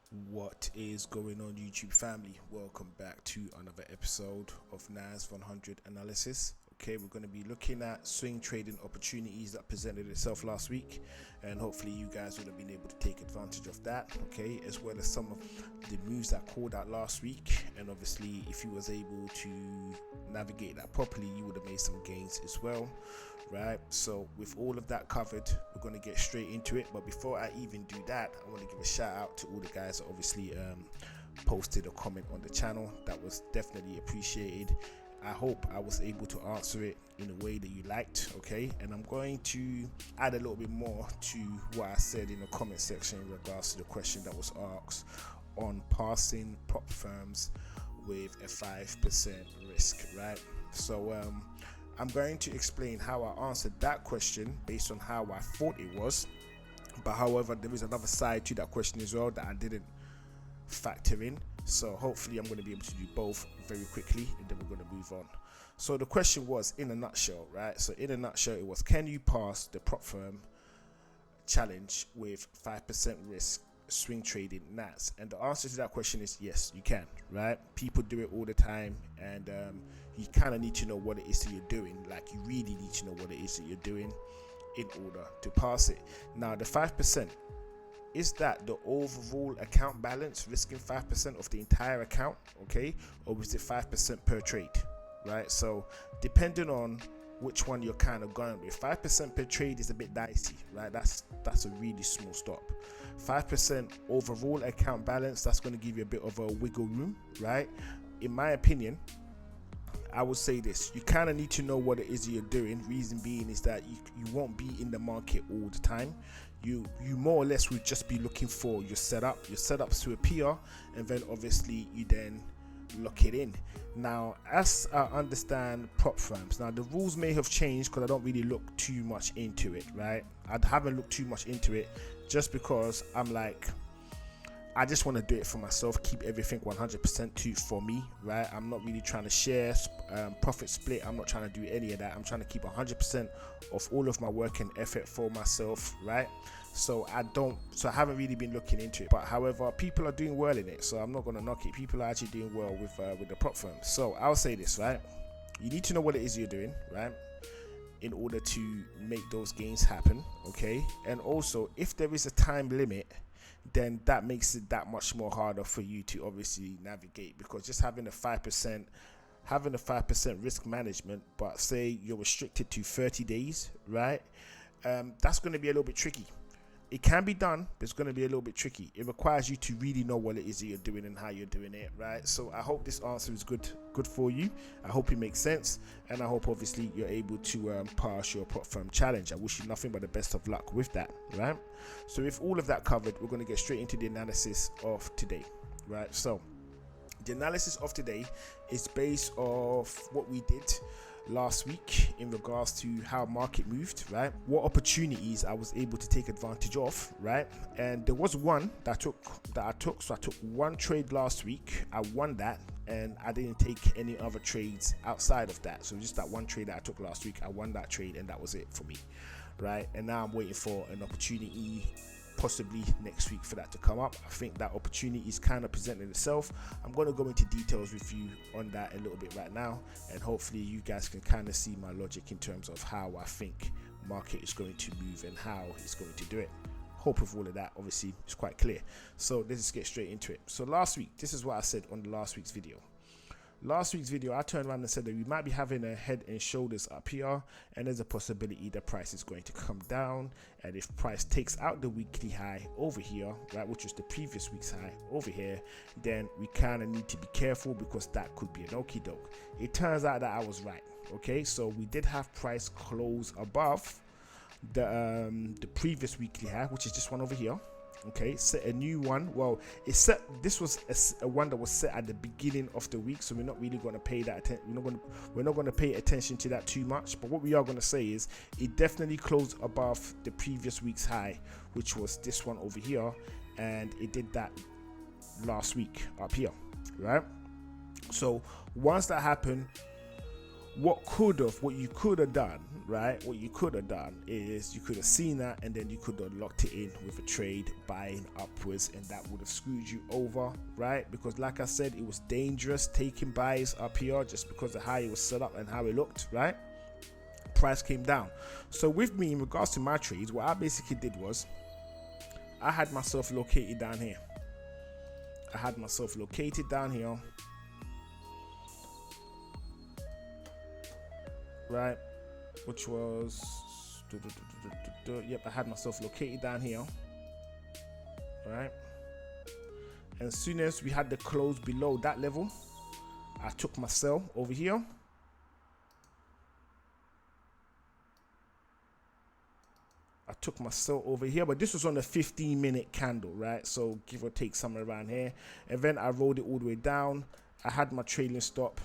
What is going on, YouTube family? Welcome back to another episode of NAS100 analysis. Okay, we're going to be looking at swing trading opportunities that presented itself last week, and hopefully you guys would have been able to take advantage of that, okay, as well as some of the moves that called out last week. And obviously if you was able to navigate that properly, you would have made some gains as well, right? So with all of that covered, we're going to get straight into it. But before I even do that, I want to give a shout out to all the guys that obviously posted a comment on the channel. That was definitely appreciated. I hope I was able to answer it in a way that you liked, okay? And I'm going to add a little bit more to what I said in the comment section in regards to the question that was asked on passing prop firms with a 5% risk, right? So I'm going to explain how I answered that question based on how I thought it was. But however, there is another side to that question as well that I didn't factor in. So hopefully I'm going to be able to do both very quickly, and then we're going to move on. So the question was, in a nutshell, right? So in a nutshell, it was, can you pass the prop firm challenge with 5% risk swing trading NAS? And the answer to that question is yes, you can, right? People do it all the time, and you kind of need to know what it is that you're doing. Like, you really need to know what it is that you're doing in order to pass it. Now, the 5%, is that the overall account balance, risking 5% of the entire account, okay? Or is it 5% per trade, right? So depending on which one you're kind of going with, 5% per trade is a bit dicey, right? That's a really small stop. 5% overall account balance, that's going to give you a bit of a wiggle room, right? In my opinion, I would say this: you kind of need to know what it is you're doing. Reason being is that you won't be in the market all the time. You more or less would just be looking for your setups to appear, and then obviously you then lock it in. Now, as I understand prop firms, now the rules may have changed because I don't really look too much into it, right? I haven't looked too much into it just because I'm like, I just want to do it for myself, keep everything 100% for me, right? I'm not really trying to share profit split. I'm not trying to do any of that. I'm trying to keep 100% of all of my work and effort for myself, right? So I haven't really been looking into it. But however, people are doing well in it, so I'm not going to knock it. People are actually doing well with the prop firms. So I'll say this, right? You need to know what it is you're doing, right, in order to make those gains happen, okay? And also, if there is a time limit, then that makes it that much more harder for you to obviously navigate, because just having a 5% risk management, but say you're restricted to 30 days, right? That's going to be a little bit tricky. It can be done, but it's going to be a little bit tricky. It requires you to really know what it is that you're doing and how you're doing it, right? So I hope this answer is good for you. I hope it makes sense, and I hope obviously you're able to pass your prop firm challenge. I wish you nothing but the best of luck with that, right? So with all of that covered, we're going to get straight into the analysis of today, right? So the analysis of today is based off what we did last week in regards to how market moved, right? What opportunities I was able to take advantage of, right? And there was one that I took. So I took one trade last week. I won that, and I didn't take any other trades outside of that. So just that one trade that I took last week, I won that trade, and that was it for me, right? And now I'm waiting for an opportunity, possibly next week, for that to come up. I think that opportunity is kind of presenting itself. I'm going to go into details with you on that a little bit right now, and hopefully you guys can kind of see my logic in terms of how I think market is going to move and how it's going to do it. Hope of all of that obviously is quite clear. So let's just get straight into it. So last week, this is what I said on the last week's video. I turned around and said that we might be having a head and shoulders up here, and there's a possibility the price is going to come down. And if price takes out the weekly high over here, right, which was the previous week's high over here, then we kind of need to be careful, because that could be an okie doke. It turns out that I was right. Okay, so we did have price close above the previous weekly high, which is this one over here. Okay, set a new one. Well, this was a one that was set at the beginning of the week, so we're not really going to pay that attention. We're not going to pay attention to that too much. But what we are going to say is it definitely closed above the previous week's high, which was this one over here, and it did that last week up here, right? So once that happened, what you could have done, right? What you could have done is you could have seen that, and then you could have locked it in with a trade buying upwards, and that would have screwed you over, right? Because like I said, it was dangerous taking buys up here just because of how it was set up and how it looked, right? Price came down. So with me, in regards to my trades, what I basically did was I had myself located down here. Right, which was yep, I had myself located down here, right? And as soon as we had the close below that level, I took my sell over here. But this was on a 15-minute candle, right? So give or take somewhere around here. And then I rolled it all the way down. I had my trailing stop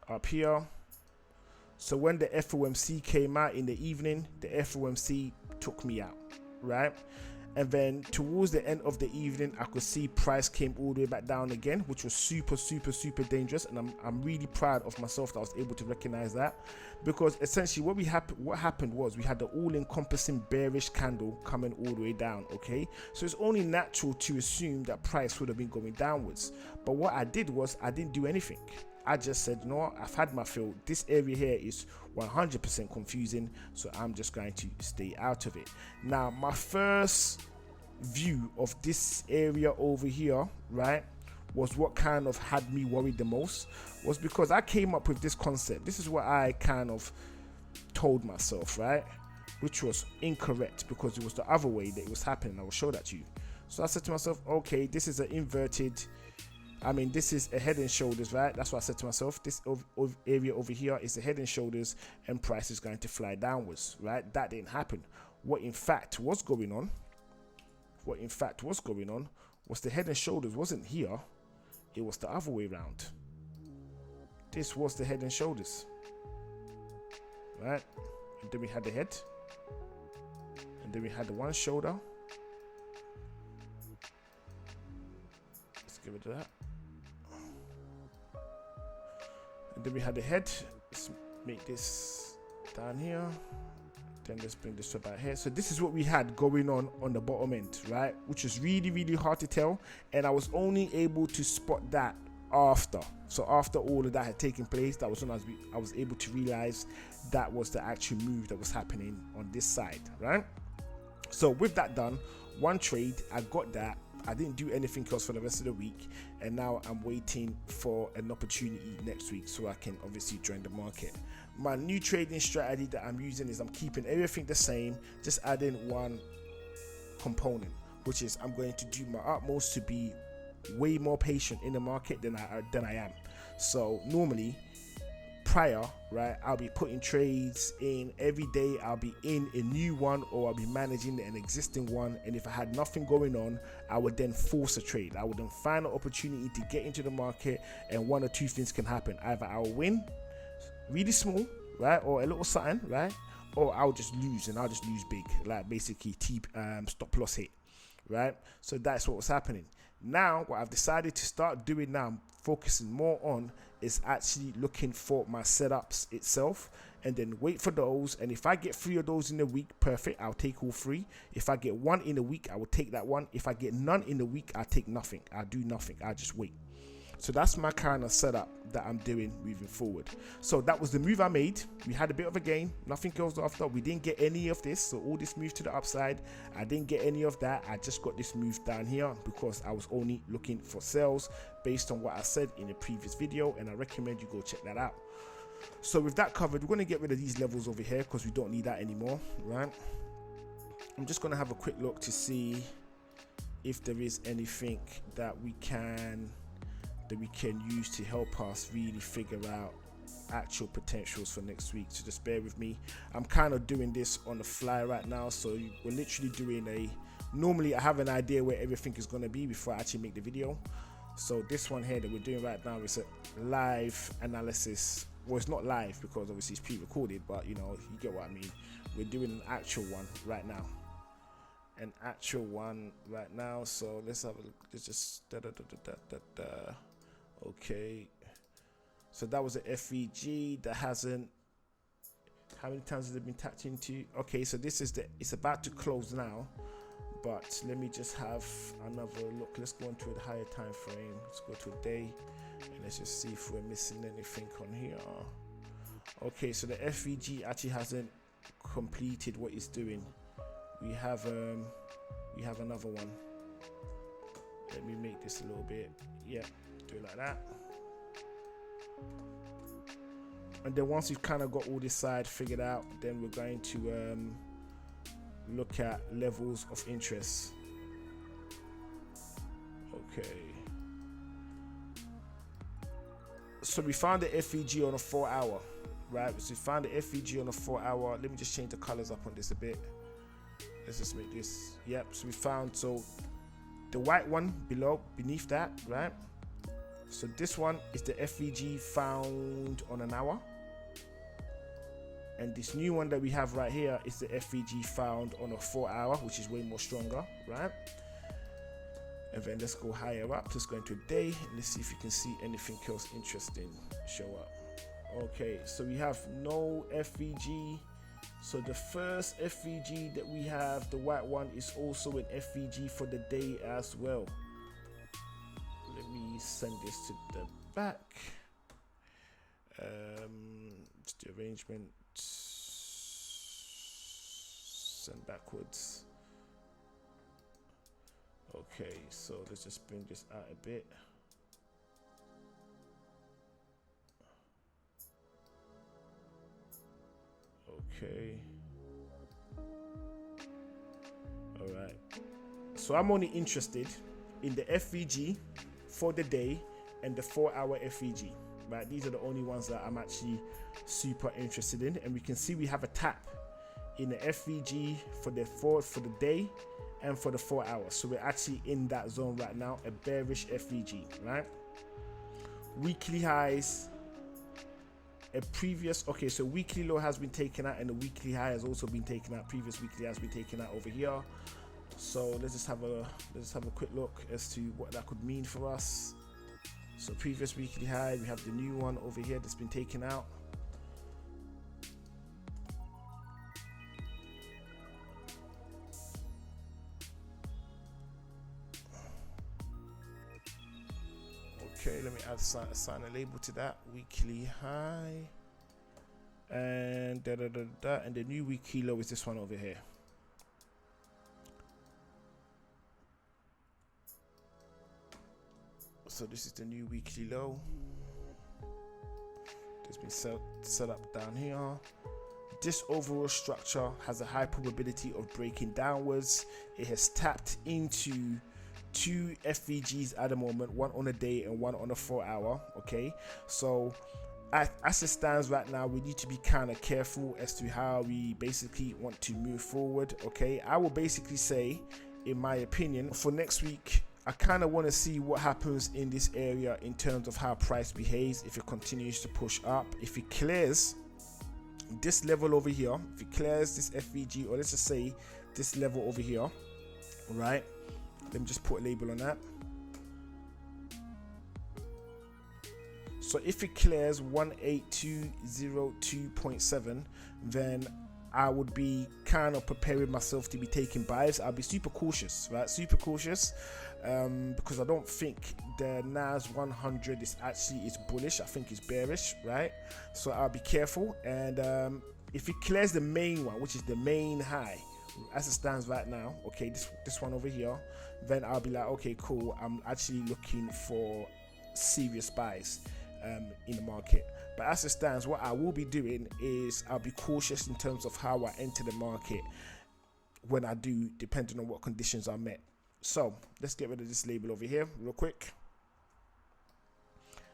up here. So when the FOMC came out in the evening, the FOMC took me out, right? And then towards the end of the evening, I could see price came all the way back down again, which was super dangerous. And I'm really proud of myself that I was able to recognize that, because essentially what happened was we had the all-encompassing bearish candle coming all the way down, okay? So it's only natural to assume that price would have been going downwards. But what I did was I didn't do anything. I just said, no, I've had my fill. This area here is 100% confusing, so I'm just going to stay out of it. Now, my first view of this area over here, right, was what kind of had me worried the most, was because I came up with this concept. This is what I kind of told myself, right, which was incorrect, because it was the other way that it was happening. I will show that to you. So I said to myself, okay, this is an inverted, this is a head and shoulders, right? That's what I said to myself. This area over here is the head and shoulders, and price is going to fly downwards, right? That didn't happen. What in fact was going on was the head and shoulders wasn't here. It was the other way around. This was the head and shoulders, right? And then we had the head, and then we had the one shoulder. Let's get rid of that. And then we had the head. Let's make this down here. Then let's bring this about here. So this is what we had going on the bottom end, right? Which is really hard to tell. And I was only able to spot that after. So after all of that had taken place, that was when I was able to realize that was the actual move that was happening on this side, right? So with that done, one trade, I got that. I didn't do anything else for the rest of the week, and now I'm waiting for an opportunity next week so I can obviously join the market. My new trading strategy that I'm using is I'm keeping everything the same, just adding one component, which is I'm going to do my utmost to be way more patient in the market than I am. So normally prior, right, I'll be putting trades in every day. I'll be in a new one, or I'll be managing an existing one, and if I had nothing going on, I would then force a trade. I would then find an opportunity to get into the market, and one or two things can happen. Either I'll win really small, right, or a little something, right, or I'll just lose, and I'll just lose big, like basically stop loss hit, right? So that's what was happening. Now what I've decided to start doing now, I'm focusing more on, is actually looking for my setups itself, and then wait for those. And if I get 3 of those in a week, perfect, I'll take all 3. If I get 1 in a week, I will take that 1. If I get none in a week, I'll take nothing. I'll do nothing. I'll just wait. So that's my kind of setup that I'm doing moving forward. So that was the move I made. We had a bit of a gain, nothing goes after. We didn't get any of this, so all this move to the upside, I didn't get any of that. I just got this move down here because I was only looking for sales based on what I said in the previous video, and I recommend you go check that out. So with that covered, we're going to get rid of these levels over here because we don't need that anymore, right? I'm just going to have a quick look to see if there is anything that we can use to help us really figure out actual potentials for next week. So just bear with me. I'm kind of doing this on the fly right now, so we're literally doing normally I have an idea where everything is going to be before I actually make the video. So this one here that we're doing right now is a live analysis. Well, it's not live because obviously it's pre-recorded, but you know, you get what I mean. We're doing an actual one right now. So let's have a look. Let's just okay. So that was a FVG that hasn't, how many times has it been tapped into? Okay, so this is it's about to close now, but let me just have another look. Let's go into a higher time frame. Let's go to a day and let's just see if we're missing anything on here. Okay, so the FVG actually hasn't completed what it's doing. We have another one. Let me make this a little bit, yeah, do it like that. And then once we've kind of got all this side figured out, then we're going to look at levels of interest. Okay. So we found the FVG on a 4 hour, right? So we found the FVG on a 4 hour. Let me just change the colors up on this a bit. Let's just make this, yep. So we found, so the white one beneath that, right? So this one is the FVG found on an hour. And this new one that we have right here is the FVG found on a 4 hour, which is way more stronger, right? And then let's go higher up. Let's go into a day and let's see if you can see anything else interesting show up. Okay, so we have no FVG. So the first FVG that we have, the white one, is also an FVG for the day as well. Let me send this to the back. It's the arrangement. Send backwards. Okay, so let's just bring this out a bit. Okay. All right. So I'm only interested in the FVG for the day and the 4 hour FVG. Right, these are the only ones that I'm actually super interested in, and we can see we have a tap in the FVG for the day and for the 4 hours. So we're actually in that zone right now, a bearish FVG, right? Weekly highs, a previous, okay, so weekly low has been taken out and the weekly high has also been taken out. Previous weekly has been taken out over here. So let's just have a quick look as to what that could mean for us. So previous weekly high, we have the new one over here that's been taken out. Okay, let me assign a label to that. Weekly high. And and the new weekly low is this one over here. So this is the new weekly low. It's been set up down here. This overall structure has a high probability of breaking downwards. It has tapped into 2 FVGs at the moment, one on a day and one on a 4 hour. Okay, so as it stands right now, we need to be kind of careful as to how we basically want to move forward. Okay, I will basically say, in my opinion, for next week, I kind of want to see what happens in this area in terms of how price behaves. If it continues to push up, if it clears this level over here, if it clears this FVG, or let's just say this level over here, right? Let me just put a label on that. So if it clears 18202.7, then I would be kind of preparing myself to be taking buys. I'll be super cautious, right? Super cautious, because I don't think the NAS100 is bullish. I think it's bearish, right? So I'll be careful. And if it clears the main one, which is the main high, as it stands right now, okay, this one over here, then I'll be like, okay, cool. I'm actually looking for serious buys in the market. But as it stands, what I will be doing is I'll be cautious in terms of how I enter the market when I do, depending on what conditions are met. So let's get rid of this label over here real quick.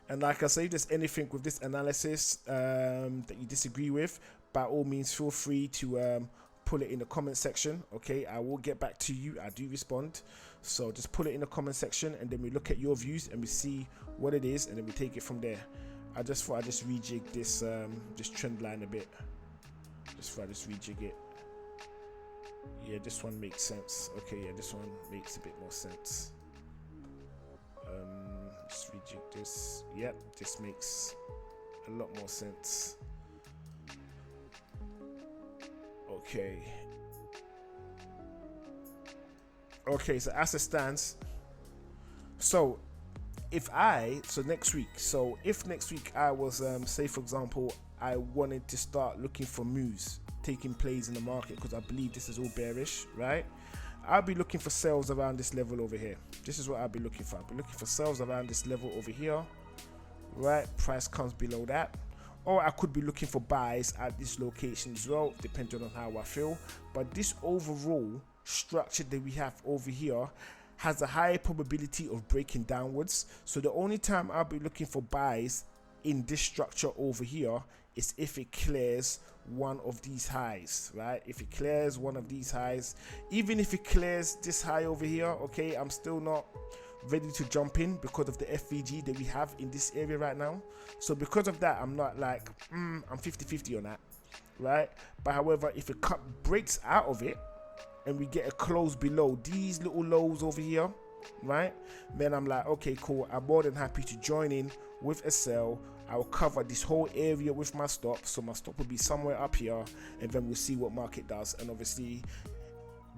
And like I say, if there's anything with this analysis that you disagree with, by all means, feel free to put it in the comment section. Okay, I will get back to you. I do respond. So just put it in the comment section, and then we look at your views and we see what it is, and then we take it from there. I just thought I'd just rejig this trend line a bit. Just thought I'd just rejig it. Yeah, this one makes sense. Okay, yeah, this one makes a bit more sense. Just rejig this. Yep, this makes a lot more sense. Okay. Okay, so as it stands, so if next week, so if next week I was say for example I wanted to start looking for moves taking plays in the market, because I believe this is all bearish, right? I'll be looking for sales around this level over here. This is what I'll be looking for. I'll be looking for sales around this level over here, right? Price comes below that, or I could be looking for buys at this location as well, depending on how I feel. But this overall structure that we have over here has a higher probability of breaking downwards. So the only time I'll be looking for buys in this structure over here is if it clears one of these highs, right? If it clears one of these highs, even if it clears this high over here, okay, I'm still not ready to jump in because of the FVG that we have in this area right now. So because of that, I'm not like I'm 50-50 on that, right? But however, if it breaks out of it and we get a close below these little lows over here, right, then I'm like, okay, cool, I'm more than happy to join in with a sell. I'll cover this whole area with my stop, so my stop will be somewhere up here, and then we'll see what market does. And obviously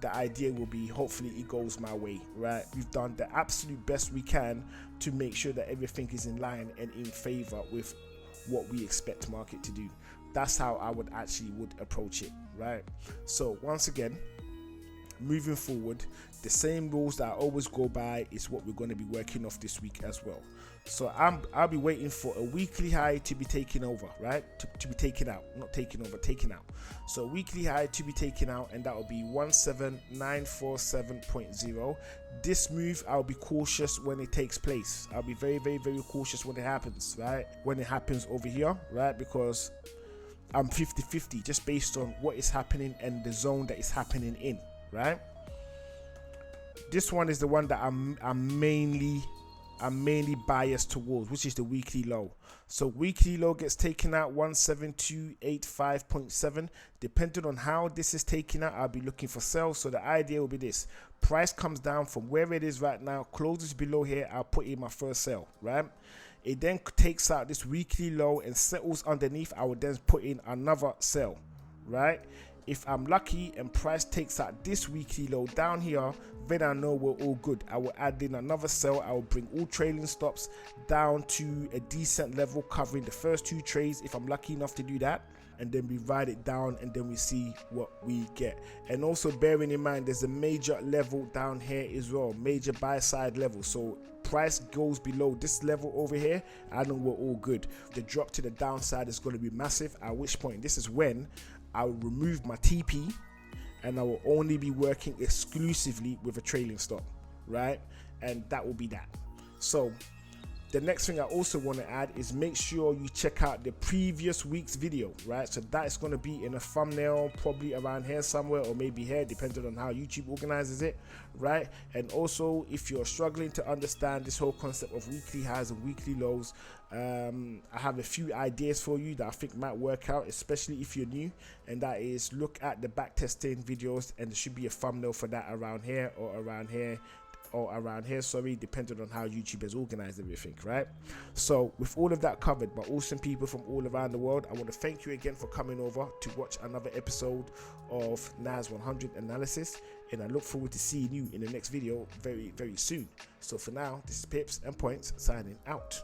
the idea will be, hopefully it goes my way, right? We've done the absolute best we can to make sure that everything is in line and in favor with what we expect market to do. That's how I would approach it, right? So once again, moving forward, the same rules that I always go by is what we're going to be working off this week as well. So I'll be waiting for a weekly high to be taken over, right? To be taken out, not taken over, taken out. So weekly high to be taken out, and that will be 17947.0. This move, I'll be cautious when it takes place. I'll be very, very, very cautious when it happens, right? When it happens over here, right? Because I'm 50-50 just based on what is happening and the zone that is happening in, right? This one is the one that I'm mainly biased towards, which is the weekly low. So weekly low gets taken out 17285.7. Depending on how this is taken out, I'll be looking for sales. So the idea will be this: price comes down from where it is right now, closes below here, I'll put in my first sell, right? It then takes out this weekly low and settles underneath, I will then put in another sell, right? If I'm lucky and price takes out this weekly low down here, then I know we're all good. I will add in another sell. I will bring all trailing stops down to a decent level, covering the first two trades if I'm lucky enough to do that, and then we ride it down and then we see what we get. And also bearing in mind, there's a major level down here as well, major buy side level. So price goes below this level over here, I know we're all good. The drop to the downside is going to be massive, at which point this is when I will remove my TP and I will only be working exclusively with a trailing stop, right? And that will be that. So the next thing I also want to add is make sure you check out the previous week's video, right? So that is going to be in a thumbnail, probably around here somewhere, or maybe here, depending on how YouTube organizes it, right? And also, if you're struggling to understand this whole concept of weekly highs and weekly lows, I have a few ideas for you that I think might work out, especially if you're new, and that is look at the back testing videos, and there should be a thumbnail for that around here or around here, depending on how YouTube has organized everything, right? So with all of that covered by awesome people from all around the world, I want to thank you again for coming over to watch another episode of NAS100 analysis, and I look forward to seeing you in the next video very, very soon. So for now, this is Pips and Points signing out.